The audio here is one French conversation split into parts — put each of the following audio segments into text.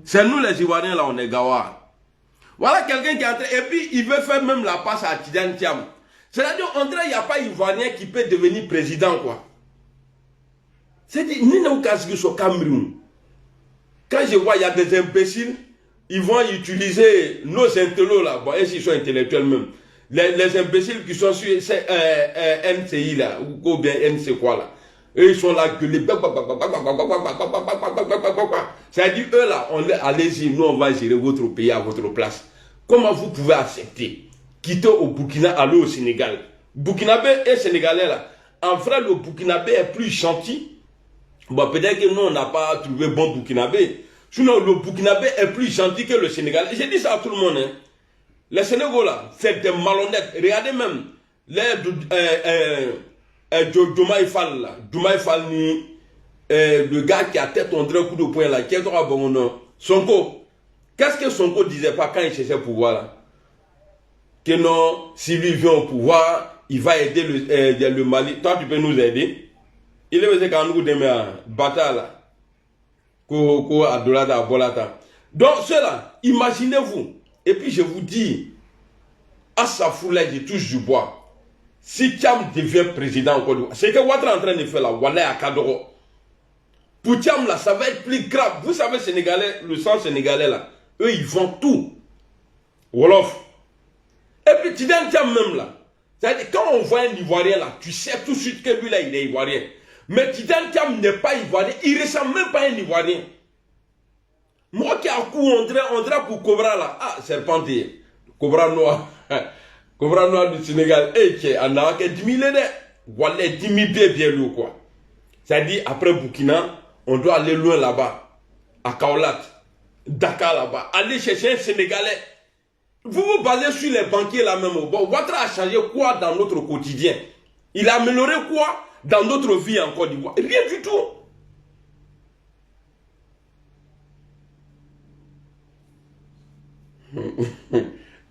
C'est nous les Ivoiriens là, on est gawa. Voilà quelqu'un qui est entré, et puis il veut faire même la passe à Tidiane Thiam. C'est-à-dire, on dirait qu'il n'y a pas Ivoirien qui peut devenir président, quoi. C'est-à-dire, nous n'avons qu'à ce que ce Cameroun. Quand je vois, il y a des imbéciles, ils vont utiliser nos intellos là, bon, et s'ils sont intellectuels même, les imbéciles qui sont sur NCI là, ou bien NC quoi là, eux ils sont là, que les... C'est-à-dire, eux là, allez-y, nous on va gérer votre pays à votre place. Comment vous pouvez accepter quitter au Burkina, aller au Sénégal? Burkinabé et Sénégalais là, en vrai le Burkinabé est plus gentil. Bon, peut-être que nous, on n'a pas trouvé bon Burkinabé. Sinon, le Burkinabé est plus gentil que le Sénégal. J'ai dit ça à tout le monde. Hein. Les Sénégalais, là, c'est des malhonnêtes. Regardez même, Diomaye Fall, là. Diomaye Fall, le gars qui a tête on dirait un coup de poing, là, qui est droit bon nom. Sonko. Qu'est-ce que Sonko disait pas quand il cherchait le pouvoir, là? Que non, si lui vient au pouvoir, il va aider le Mali. Toi, tu peux nous aider? Il est venu quand nous demain bataille là, donc cela, imaginez-vous. Et puis je vous dis, à sa foule, je touche du bois. Si Thiam devient président encore, c'est que Ouattara est en train de faire là, Wallah à Kadoro. Pour Thiam là, ça va être plus grave. Vous savez, Sénégalais, le sang sénégalais là, eux ils vont tout. Wolof. Et puis Tidiane Thiam même là. C'est-à-dire, quand on voit un Ivoirien là, tu sais tout de suite que lui là, il est Ivoirien. Mais Tidiane Thiam n'est pas Ivoirien, il ne ressemble même pas à un Ivoirien. Moi qui ai un coup, on dirait pour Cobra là. Ah, serpentier. Cobra noir. Cobra noir du Sénégal. Eh, qui est en a 10 000 voilà, 10 000 bien lourd quoi. C'est-à-dire, après Burkina, on doit aller loin là-bas. À Kaolat, Dakar là-bas. Aller chercher un Sénégalais. Vous vous basez sur les banquiers là même. Bon, Ouattara a changé quoi dans notre quotidien? Il a amélioré quoi dans notre vie en Côte d'Ivoire? Rien du tout.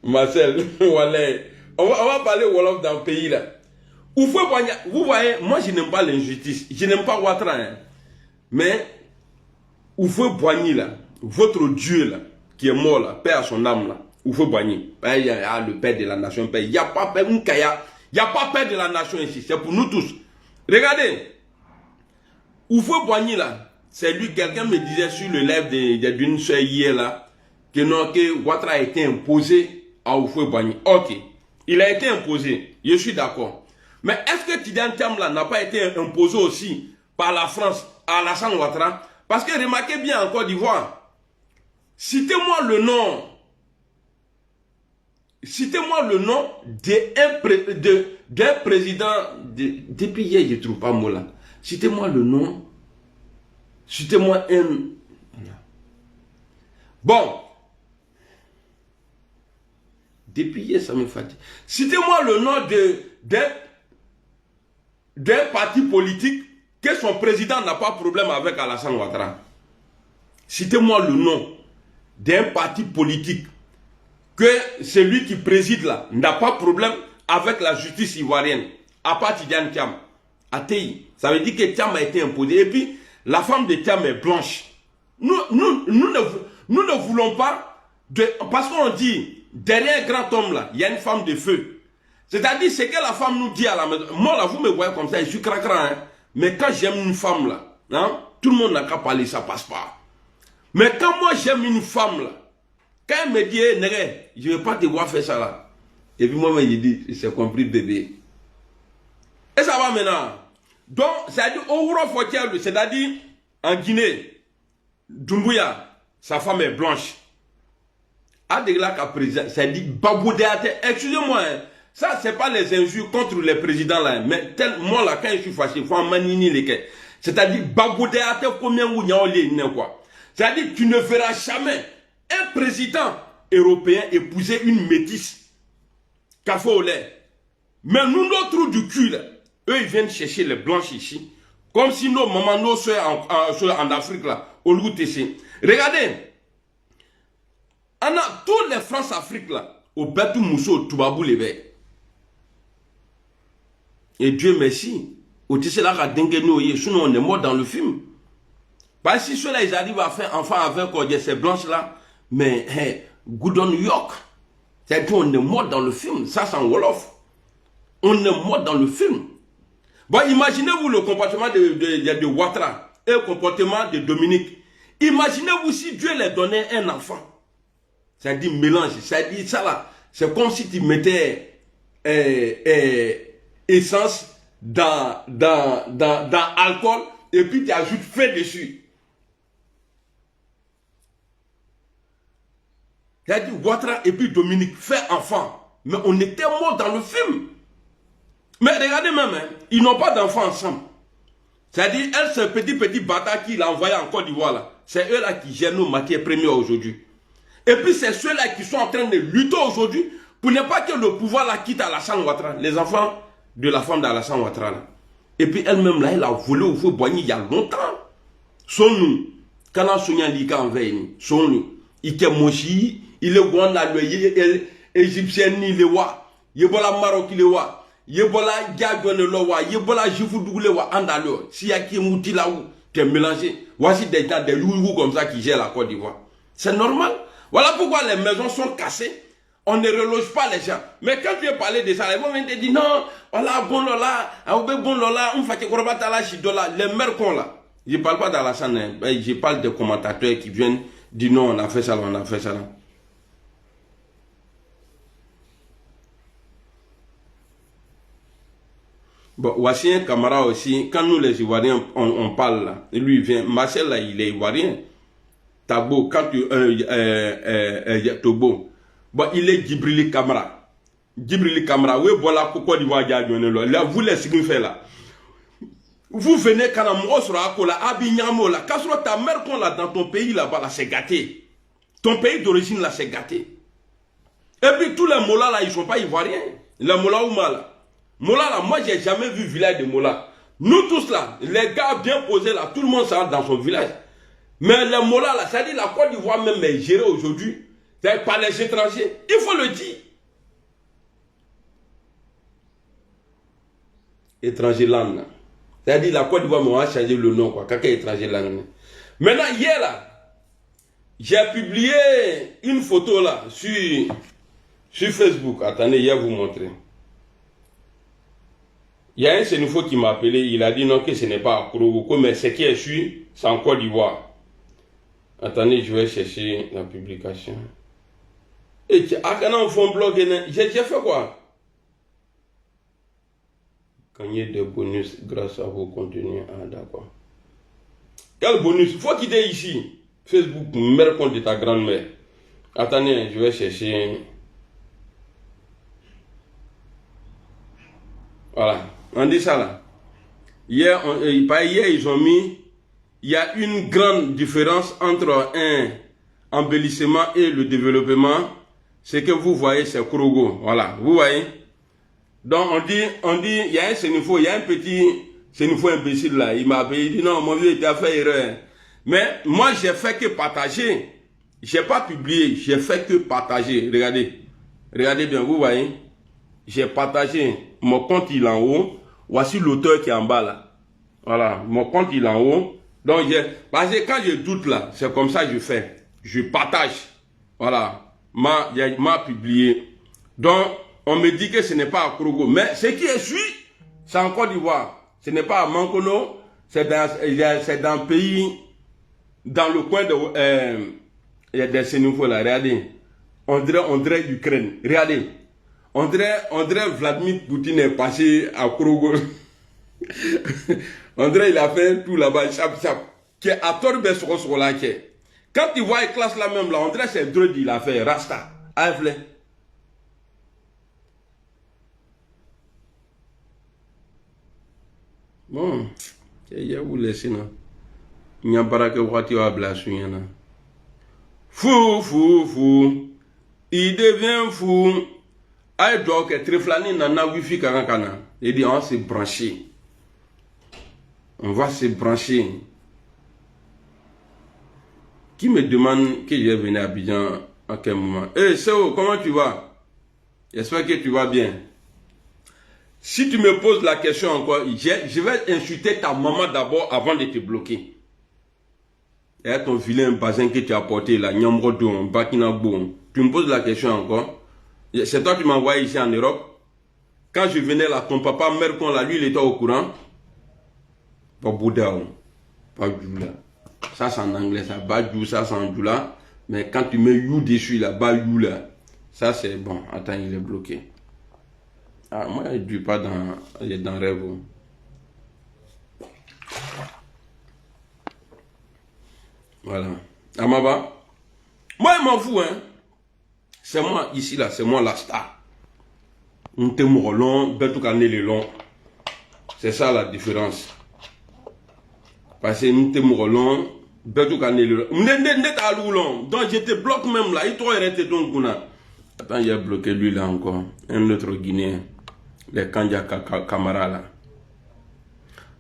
Marcel, on va parler Wolof dans le pays là. Vous voyez, moi je n'aime pas l'injustice. Je n'aime pas Ouattara. Hein. Mais, Oufoué Boigny là, votre Dieu là, qui est mort là, paix à son âme là. Oufoué Boigny, le père de la nation, il n'y a pas père, il n'y a pas père de la nation ici, c'est pour nous tous. Regardez, Oufoué Boigny là, c'est lui, quelqu'un me disait sur le live d'une soeur hier là, que non, que Ouattara a été imposé à Oufoué Boigny. Ok, il a été imposé, je suis d'accord. Mais est-ce que Tidiane Thiam là n'a pas été imposé aussi par la France à Alassane Ouattara? Parce que remarquez bien en Côte d'Ivoire, citez-moi le nom d'un président, depuis hier je ne trouve pas mot là. Citez-moi le nom, citez-moi un... Bon, depuis hier ça me fatigue. Citez-moi le nom d'un parti politique que son président n'a pas de problème avec Alassane Ouattara. Citez-moi le nom d'un parti politique que celui qui préside là n'a pas de problème avec la justice ivoirienne, à part Tidiane Thiam. Atei, ça veut dire que Thiam a été imposé. Et puis, la femme de Thiam est blanche. Nous ne voulons pas, parce qu'on dit, derrière un grand homme là, il y a une femme de feu. C'est-à-dire, ce que la femme nous dit à la maison. Moi là, vous me voyez comme ça, je suis cracra, hein. Mais quand j'aime une femme là, hein, tout le monde n'a qu'à parler, ça passe pas. Mais quand moi j'aime une femme là, quand elle me dit, hey, Néré, je ne vais pas te voir faire ça là. Et puis moi, je dis, c'est compris bébé. Et ça va maintenant. Donc, c'est-à-dire, c'est-à-dire, en Guinée, Doumbouya, sa femme est blanche. C'est-à-dire, Baboudéate, excusez-moi, hein, ça, c'est pas les injures contre les présidents là, mais moi là, quand je suis fâché, il faut en maniner les quais. C'est-à-dire, Baboudéate, combien vous n'y a quoi. C'est-à-dire, tu ne verras jamais un président européen épouser une métisse. Café au lait. Mais nous, nos trous du cul, là, eux, ils viennent chercher les blanches ici. Comme si nos mamans, nos soeurs en Afrique, là, au Loutéché. Regardez. On a tous les France-Afrique, là, au Betou Mousso, au Toubabou, les Bé. Et Dieu merci. Au Tessé, là, sinon on est mort dans le film. Parce que si ceux-là, ils arrivent à faire enfant avec ces blanches-là, mais hey, good on New York. C'est-à-dire qu'on est mort dans le film. Ça, c'est en Wolof. On est mort dans le film. Bon, imaginez-vous le comportement de Ouattara et le comportement de Dominique. Imaginez-vous si Dieu leur donnait un enfant. C'est-à-dire mélange. C'est-à-dire ça là. C'est comme si tu mettais essence dans alcool et puis tu ajoutes feu dessus. C'est-à-dire Ouattara et puis Dominique fait enfant. Mais on était mort dans le film. Mais regardez même, hein, ils n'ont pas d'enfants ensemble. C'est-à-dire, elle, ce petit bâtard qu'il a envoyé en Côte d'Ivoire là, c'est eux là qui gèrent nos matières premières aujourd'hui. Et puis c'est ceux-là qui sont en train de lutter aujourd'hui pour ne pas que le pouvoir la quitte Alassane Ouattara, les enfants de la femme d'Alassane Ouattara là. Et puis elle-même là, elle a volé au feu Boigny il y a longtemps. Son nous, quand on soigne l'Ika en veille, son nous, Ike Moshi, il est bon à l'œil, égyptien ni le wa, yebola Maroc le wa. Yebola Gagone Lowa, Yebola Jifoudouglewa, Andalo, si y'a qui est mouti là où tu es mélangé. Voici des gens, des loups comme ça qui gèrent la Côte d'Ivoire. C'est normal. Voilà pourquoi les maisons sont cassées. On ne reloge pas les gens. Mais quand tu veux parler de ça, ils vont te dire non, voilà, bon lola, bon lola, on fait que Korobata la chidola, les mères qu'on là. Je ne parle pas d'Alassane, je parle des commentateurs qui viennent dire non, on a fait ça, on a fait ça. Bon, voici un camarade aussi, quand nous les Ivoiriens, on parle là, lui il vient, Marcel là, il est Ivoirien, Tabo, quand tu, Tobo, bon, il est Djibrili Camara, oui, voilà, pourquoi d'Ivoire, là, vous les signifiez là, vous venez quand on sera là, Abignamo là, quand sera ta mère qu'on l'a dans ton pays là-bas, là, c'est gâté, ton pays d'origine là, c'est gâté, et puis tous les molas là, ils sont pas Ivoiriens, les molas ou mal. Mola là, moi j'ai jamais vu village de Mola. Nous tous là, les gars bien posés là, tout le monde s'en dans son village. Mais les Mola là, ça dit la Côte d'Ivoire même est gérée aujourd'hui par les étrangers. Il faut le dire. Étranger land là. C'est-à-dire la Côte d'Ivoire on a changé le nom quoi. Quelqu'un étranger land. Maintenant hier là, j'ai publié une photo là sur Facebook. Attendez, je vais vous montrer. Il y a un Sénéfo qui m'a appelé, il a dit non que ce n'est pas à Kourougou, mais ce qui est sûr, c'est en Côte d'Ivoire. Attendez, je vais chercher la publication. Et quand on fait un blog, j'ai fait quoi? Gagner des bonus grâce à vos contenus. Ah d'accord. Quel bonus? Il faut quitter ici. Facebook, mère compte de ta grand-mère. Attendez, je vais chercher. Voilà. On dit ça là. Hier, ils ont mis, il y a une grande différence entre un embellissement et le développement. Ce que vous voyez, c'est Kourougou. Voilà, vous voyez. Donc on dit, il y a un Sénéfo, il y a un petit Sénéfo imbécile là. Il m'a appelé, il dit non, mon vieux, il a fait erreur. Mais moi, j'ai fait que partager. J'ai pas publié, j'ai fait que partager. Regardez. Regardez bien, vous voyez. J'ai partagé. Mon compte, il est en haut. Voici l'auteur qui est en bas là. Voilà, mon compte il est en haut. Donc, parce que quand je doute là, c'est comme ça que je fais. Je partage. Voilà, m'a publié. Donc, on me dit que ce n'est pas à Kourougou. Mais ce qui est sûr, c'est en Côte d'Ivoire. Ce n'est pas à Mankono. C'est dans le pays, dans le coin de... il y a des Sénéfos là, regardez. On dirait Ukraine. Regardez. On dirait Vladimir Poutine est passé à Kourougou. On dirait il a fait tout là-bas, chap. Qui est à Torbe sur là. Quand tu vois une classe là même là, on dirait c'est Dreux il a fait Rasta. Afle. Bon, il y a où laisser là. Il n'y a pas que voiture à blaser. Fou. Il devient fou. Aïe donc, Triflani nana wifi karakana. Il dit on va se brancher. On va se brancher. Qui me demande que je vais venir à Abidjan à quel moment? Eh, Seo, comment tu vas? J'espère que tu vas bien. Si tu me poses la question encore, je vais insulter ta maman d'abord avant de te bloquer. Et ton vilain bazin que tu as porté là, Nyamrodon, Bakinabo, tu me poses la question encore. C'est toi qui m'as envoyé ici en Europe. Quand je venais là, ton papa Mercon là, lui il était au courant. Pas Bouddha, pas Djoula. Ça c'est en anglais, ça. Badjou, ça c'est en Djoula. Mais quand tu mets You dessus là, Bayou là, ça c'est bon. Attends, il est bloqué. Ah, moi il ne pas dans. Il est dans rêve. Voilà. Amaba. Moi, je m'en fous, hein. C'est moi, ici, là, c'est moi la star. On te morlon, ben tout cané les longs. C'est ça la différence. Parce que nous te morlon, ben tout cané les longs. N'est à l'oulon. Donc, je te bloque même là. Il doit arrêter ton gouna. Attends, il a bloqué lui là encore. Un autre Guinéen. Les Kandja Kamara là.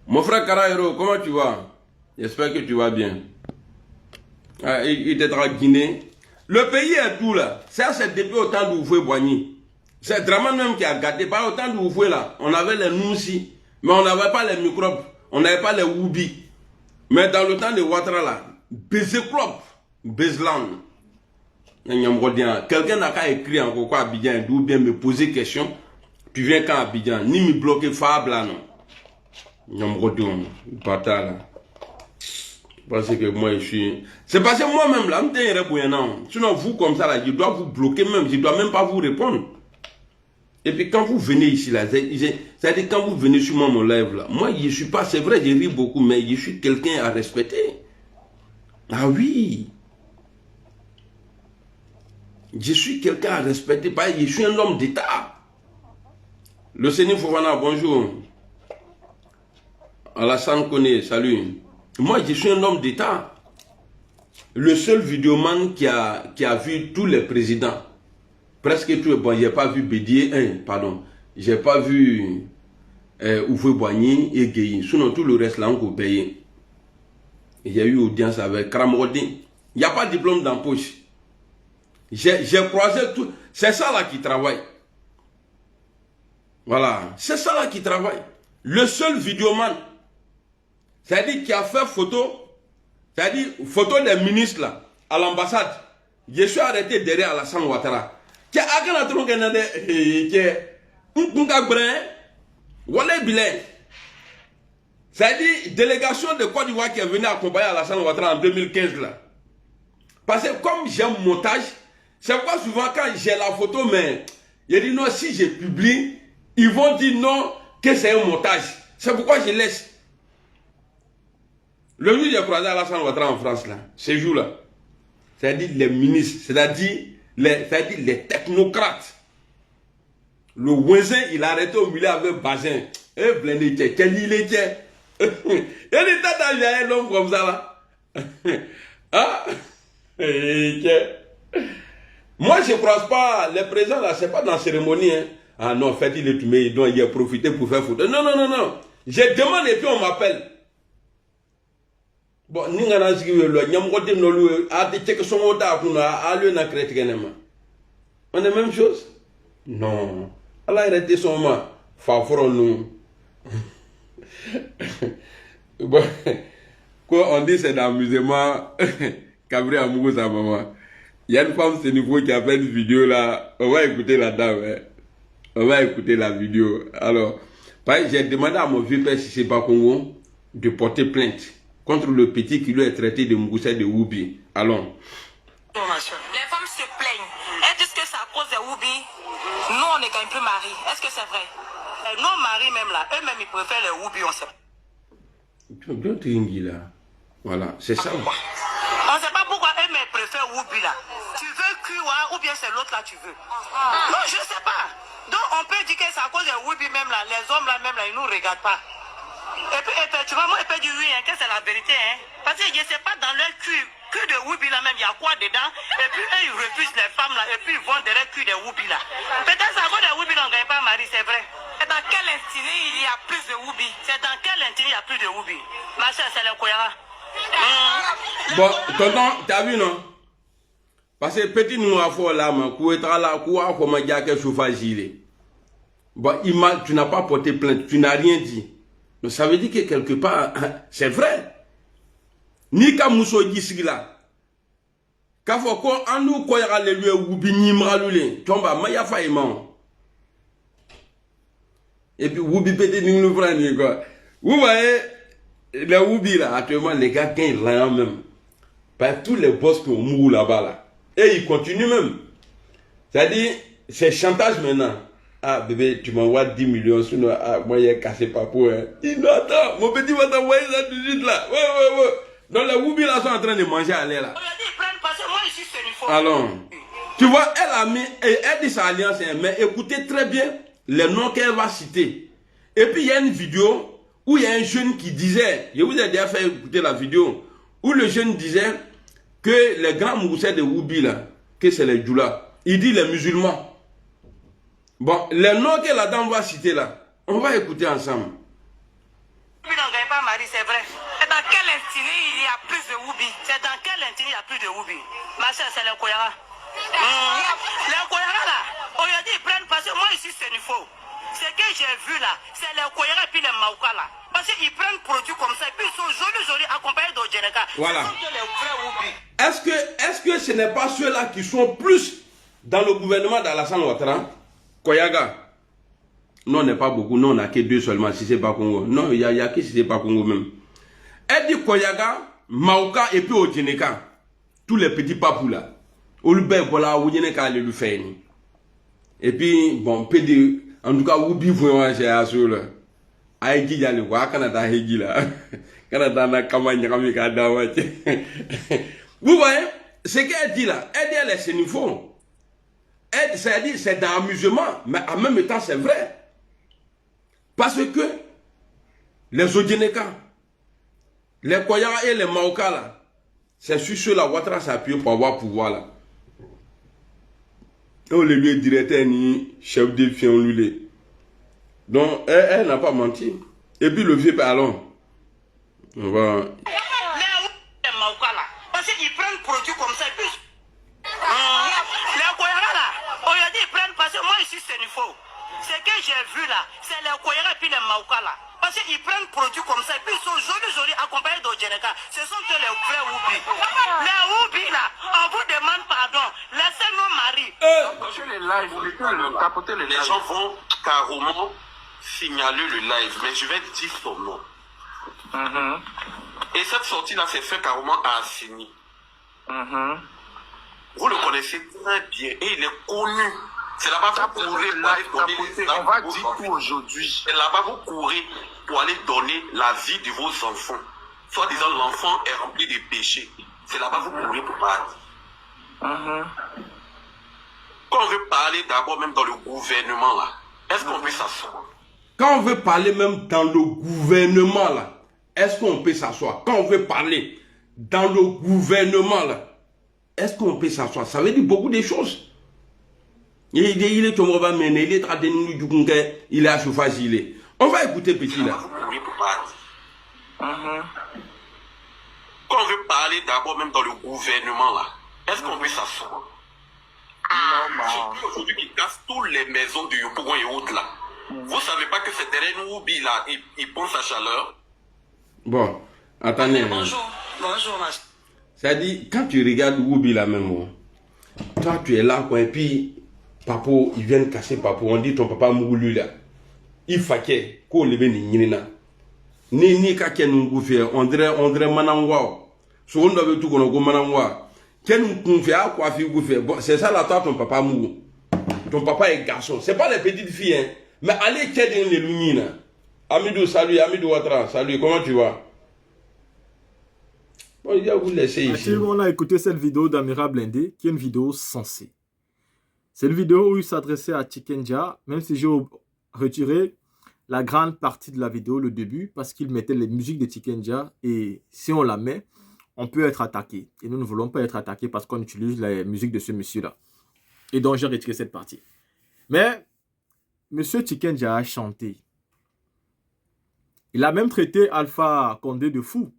Mon frère Karaïro, comment tu vas? J'espère que tu vas bien. Ah, il était à Guinée. Le pays est tout là. Ça, c'est depuis autant d'Oufoué Boigny. C'est Draman même qui a gâté. Pas autant d'Oufoué là. On avait les noussis. Mais on n'avait pas les microbes. On n'avait pas les Woubi. Mais dans le temps de Ouattara là, Bézéclop, Bézlan. Quelqu'un n'a qu'à écrire encore quoi à Abidjan ou bien me poser question. Tu viens quand à Abidjan? Ni me bloquer Fab là non. Nyamrodon, bâtard là. Parce que moi je suis. C'est parce que moi-même là, sinon vous comme ça là, je dois vous bloquer même, je dois même pas vous répondre. Et puis quand vous venez ici là, c'est-à-dire quand vous venez sur moi mon live là, moi je suis pas, c'est vrai, je ris beaucoup, mais je suis quelqu'un à respecter. Ah oui. Je suis quelqu'un à respecter, je suis un homme d'État. Le Seigneur Fofana, bonjour. Alassane Koné, salut. Moi, je suis un homme d'État. Le seul vidéoman qui a vu tous les présidents. Presque tous. Bon, j'ai pas vu Bédier, pardon. J'ai pas vu Oufoué Boigny et Gueye. Sinon, tout le reste là, on peut payer. Il y a eu audience avec Kramrodin. Il n'y a pas de diplôme dans la poche. J'ai croisé tout. C'est ça là qui travaille. Voilà. C'est ça là qui travaille. Le seul vidéoman. C'est-à-dire qui a fait photo, c'est-à-dire photo des ministres là, à l'ambassade. Je suis arrêté derrière Alassane Ouattara. Qui a un truc qui est c'est-à-dire délégation de Côte d'Ivoire qui est venue accompagner Alassane Ouattara en 2015 là. Parce que comme j'ai un montage, c'est pourquoi souvent quand j'ai la photo, mais il dit non, si je publie, ils vont dire non, que c'est un montage. C'est pourquoi je laisse. Le jour où j'ai croisé Alassane Ouattara en France, là, ce jour-là, c'est-à-dire les ministres, c'est-à-dire les technocrates. Le voisin, il a arrêté au milieu avec Bazin. Et blindé, quel il était. Il était dans l'homme comme ça, là. Ah? Moi, je ne croise pas les présents, là, c'est pas dans la cérémonie. Hein. Ah non, fait, il est tombé, il a profité pour faire photo. Non, non, non, non. Je demande et puis on m'appelle. Bon, ni ngana sigi welo nyamgote no lu a de cheke songo da kuna a lu na crête kenema. On est même chose? Non. Allah arrêté son ma fa foro nous. Bon, quoi on dit c'est d'amusement Cabri amoureux sa maman. Il y a une femme ce niveau qui a fait une vidéo là, on va écouter la dame. Hein. On va écouter la vidéo. Alors, j'ai demandé à mon vieux père si c'est pas Congo de porter plainte contre le petit qui lui est traité de Moussa de Woubi. Allons. Les femmes se plaignent. Elles disent que c'est à cause des Woubi. Nous, on ne gagne plus mari. Est-ce que c'est vrai? Nos maris, même là, eux-mêmes, ils préfèrent les Woubi, on sait pas. Bien tringi là. Voilà, c'est ça. On ne sait pas pourquoi eux-mêmes préfèrent Woubi là. Tu veux Kuwa ou bien c'est l'autre là tu veux? Non, je ne sais pas. Donc, on peut dire que c'est à cause des Woubi même là. Les hommes là, même là, ils ne nous regardent pas. Et puis, effectivement, moi, je peux dire oui, hein, que c'est la vérité. Hein. Parce que je ne sais pas dans leur cul de Woubi là même, il y a quoi dedans. Et puis, eux, ils refusent les femmes là. Et puis, ils vont derrière le cul des Woubi là. Peut-être c'est à cause des Woubi, on ne gagne pas mari, c'est vrai. Et dans quel intérêt il y a plus de Woubi? C'est dans quel intérêt il y a plus de Woubi? Ma soeur, c'est le Koyara. Bon, tonton, t'as vu non? Parce que petit nous a fait là, mais comment dire que chauffage il est. Bon, tu n'as pas porté plainte, tu n'as rien dit. Donc ça veut dire que quelque part, c'est vrai. Ni ka muso gisigila. Ka fo ko anu ko yara le lui wubi nyimra lule. Tomba maya fa imam. Et puis wubi pété ni nous prendre quoi. Vous voyez les wubi là actuellement les gars quand ils rien même. Par tous les boss qui ont mouru là-bas là. Et ils continuent même. C'est-à-dire c'est chantage maintenant. Ah bébé, tu m'envoies 10 millions, sinon moi il a cassé papo. Hein. Il dit attends, mon petit va t'envoyer ça tout de suite là. Ouais. Donc les Woubi là sont en train de manger à l'air là. Alors, tu vois, elle dit sa alliance, mais écoutez très bien les noms qu'elle va citer. Et puis il y a une vidéo où il y a un jeune qui disait, je vous ai déjà fait écouter la vidéo, où le jeune disait que les grands moussets de Woubi là, que c'est les Djoula. Il dit les musulmans. Bon, les noms que la dame va citer là, on va écouter ensemble. C'est vrai. Et dans quel intérêt il y a plus de Woubi? C'est dans quel intérêt il y a plus de Woubi? Ma soeur, c'est les Koyara. Les Koyara là, aujourd'hui ils prennent parce que moi ici c'est une faux. Ce que j'ai vu là, c'est les Koyara et puis les Maouka là. Parce qu'ils prennent produits comme ça et puis ils sont jolis accompagnés d'Ojeneka. Voilà. Est-ce que ce n'est pas ceux-là qui sont plus dans le gouvernement d'Alassane Ouattara? Koyaga. Non, on n'est pas beaucoup. Non, on n'a que 2 seulement, si c'est pas Congo. Non, il y a que si c'est pas Congo même. Elle dit Koyaga, Maouka et puis Ojeneka. Tous les petits papous là. Olubé, voilà, Ojeneka allait lui faire. Et puis, bon, PD, en tout cas, Oubi, voyons, j'ai assuré là. Aïgi, il y a le roi, Canada, Aïgi là. Canada, n'a qu'à manier, vous voyez, ce qu'elle dit là, elle dit, elle est sénifon. Elle dit, c'est dans l'amusement, mais en même temps, c'est vrai. Parce que les Odjeneka, les Koyara et les Maoka là, c'est sur ceux-là, Ouattara s'appuie pour avoir pouvoir là. On le lui est directeur ni chef de fion lui. Donc, elle n'a pas menti. Et puis le vieux parlons. On va. Les Maoka là, parce qu'ils prennent produits comme ça et puis. Les Koyara là, aujourd'hui ils prennent parce que moi ici c'est une faux. Ce que j'ai vu là, c'est les Koyara et puis les Maouka là. Parce qu'ils prennent produits comme ça et puis ils sont jolis accompagnés d'Ojeneka. Ce sont eux les vrais Woubi. Les Woubi là, on vous demande pardon. Laissez-nous marier. Sur les lives, les gens vont carrément signaler le live, mais je vais dire son nom. Et cette sortie là, c'est fait carrément à Assini. Vous le connaissez très bien et il est connu. C'est là-bas que vous courez on va dire tout aujourd'hui. C'est là-bas que vous courez pour aller donner la vie de vos enfants. Soit disant l'enfant est rempli de péchés. C'est là-bas que vous courez pour parler. Quand on veut parler d'abord même dans le gouvernement là, est-ce qu'on peut s'asseoir? Quand on veut parler même dans le gouvernement là, est-ce qu'on peut s'asseoir? Quand on veut parler dans le gouvernement là, est-ce qu'on peut s'asseoir? Ça veut dire beaucoup de choses. Il est tombé mener, il est en train de nous dire qu'il est à chauffage, il est. On va écouter petit là. Quand on veut parler d'abord même dans le gouvernement là, est-ce qu'on peut s'asseoir? Aujourd'hui qui casse toutes les maisons de Yopougon et autres là. Vous savez pas que c'est derrière nous là, il pense à chaleur? Bon, attendez. Bonjour, ma. C'est-à-dire, quand tu regardes Woubi là même, toi tu es là quoi, et puis Papo, ils viennent casser Papo, on dit ton papa moulu là. Il fallait qu'on le vienne nina. Ni kake nous faire, on dirait manangwa. So on doit tout qu'on a manangwa. Quel nous fait à quoi faire gouffer. Bon, c'est ça là, toi ton papa moulu. Ton papa est garçon. C'est pas les petites filles, hein. Mais allez qu'elle les lumines. Amidou, salut, Amidou Ouattara, salut, comment tu vas? Bon, il va vous laisser ici. On a écouté cette vidéo d'Amira Blindé, qui est une vidéo sensée. C'est une vidéo où il s'adressait à Tikenja, même si j'ai retiré la grande partie de la vidéo, le début, parce qu'il mettait les musiques de Tikenja, et si on la met, on peut être attaqué. Et nous ne voulons pas être attaqués parce qu'on utilise la musique de ce monsieur-là. Et donc j'ai retiré cette partie. Mais, monsieur Tikenja a chanté. Il a même traité Alpha Condé de fou.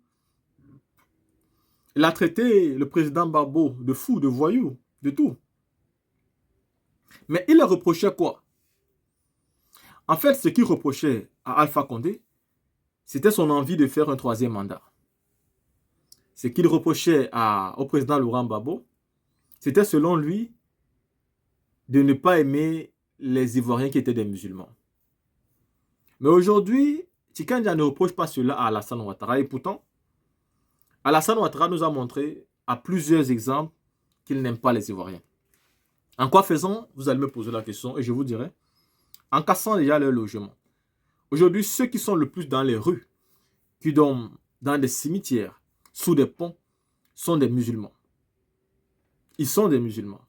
Il a traité le président Gbagbo de fou, de voyou, de tout. Mais il a reproché quoi? En fait, ce qu'il reprochait à Alpha Condé, c'était son envie de faire un 3e mandat. ce qu'il reprochait au président Laurent Gbagbo, c'était selon lui de ne pas aimer les Ivoiriens qui étaient des musulmans. Mais aujourd'hui, Tiken Jah ne reproche pas cela à Alassane Ouattara. Et pourtant, Alassane Ouattara nous a montré à plusieurs exemples qu'il n'aime pas les Ivoiriens. En quoi faisant, vous allez me poser la question et je vous dirai, en cassant déjà leur logement. Aujourd'hui, ceux qui sont le plus dans les rues, qui dorment dans des cimetières, sous des ponts, sont des musulmans. Ils sont des musulmans.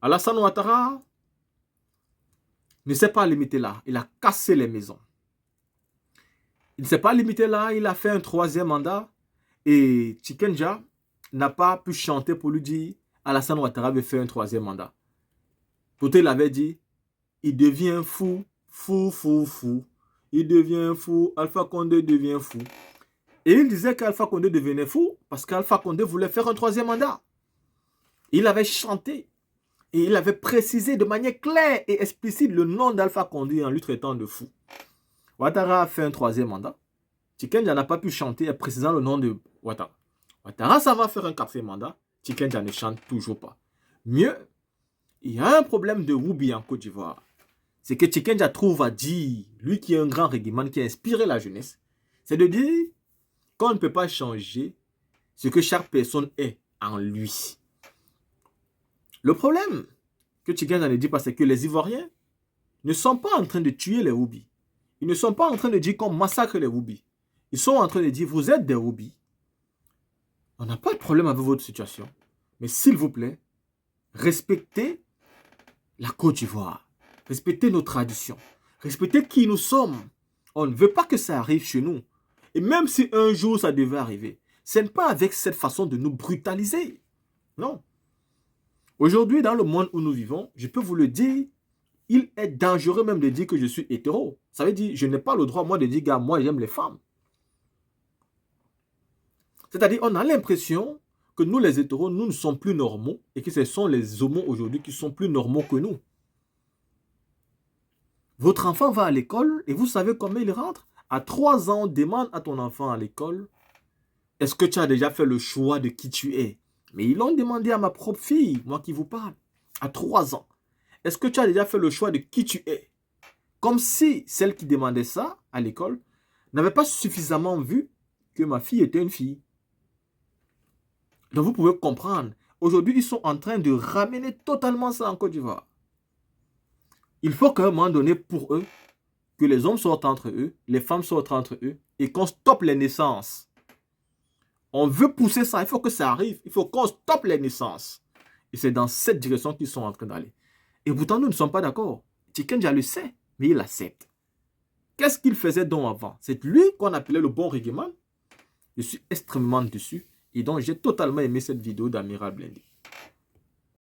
Alassane Ouattara ne s'est pas limité là. Il a cassé les maisons. Il ne s'est pas limité là. Il a fait un 3e mandat. Et Tiken Jah n'a pas pu chanter pour lui dire Alassane Ouattara veut faire un 3e mandat. Pourtant, il avait dit il devient fou, fou, fou, fou. Il devient fou. Alpha Condé devient fou. Et il disait qu'Alpha Condé devenait fou parce qu'Alpha Condé voulait faire un 3e mandat. Il avait chanté et il avait précisé de manière claire et explicite le nom d'Alpha Condé en lui traitant de fou. Ouattara a fait un 3e mandat. Tiken Jah n'a pas pu chanter en précisant le nom de Ouattara. Ouattara, ça va faire un 4e mandat. Tiken Jah ne chante toujours pas. Mieux, il y a un problème de Woubi en Côte d'Ivoire. C'est que Tiken Jah trouve à dire, lui qui est un grand reggaeman qui a inspiré la jeunesse, c'est de dire qu'on ne peut pas changer ce que chaque personne est en lui. Le problème que Tiken Jah ne dit pas, c'est que les Ivoiriens ne sont pas en train de tuer les Woubi. Ils ne sont pas en train de dire qu'on massacre les Woubi. Ils sont en train de dire, vous êtes des Woubi. On n'a pas de problème avec votre situation. Mais s'il vous plaît, respectez la Côte d'Ivoire. Respectez nos traditions. Respectez qui nous sommes. On ne veut pas que ça arrive chez nous. Et même si un jour ça devait arriver, ce n'est pas avec cette façon de nous brutaliser. Non. Aujourd'hui, dans le monde où nous vivons, je peux vous le dire, il est dangereux même de dire que je suis hétéro. Ça veut dire, je n'ai pas le droit, moi, de dire, gars, moi, j'aime les femmes. C'est-à-dire, on a l'impression que nous, les hétéros, nous ne sommes plus normaux et que ce sont les homos aujourd'hui qui sont plus normaux que nous. Votre enfant va à l'école et vous savez comment il rentre? À 3 ans, on demande à ton enfant à l'école, est-ce que tu as déjà fait le choix de qui tu es? Mais ils l'ont demandé à ma propre fille, moi qui vous parle, à 3 ans. Est-ce que tu as déjà fait le choix de qui tu es? Comme si celle qui demandait ça à l'école n'avait pas suffisamment vu que ma fille était une fille. Donc vous pouvez comprendre, aujourd'hui ils sont en train de ramener totalement ça en Côte d'Ivoire. Il faut qu'à un moment donné pour eux, que les hommes sortent entre eux, les femmes sortent entre eux et qu'on stoppe les naissances. On veut pousser ça, il faut que ça arrive, il faut qu'on stoppe les naissances. Et c'est dans cette direction qu'ils sont en train d'aller. Et pourtant nous ne sommes pas d'accord. Tiken Jah le sait, mais il accepte. Qu'est-ce qu'il faisait donc avant? C'est lui qu'on appelait le bon reggaeman. Je suis extrêmement déçu. Et donc, j'ai totalement aimé cette vidéo d'Amiral Blindé.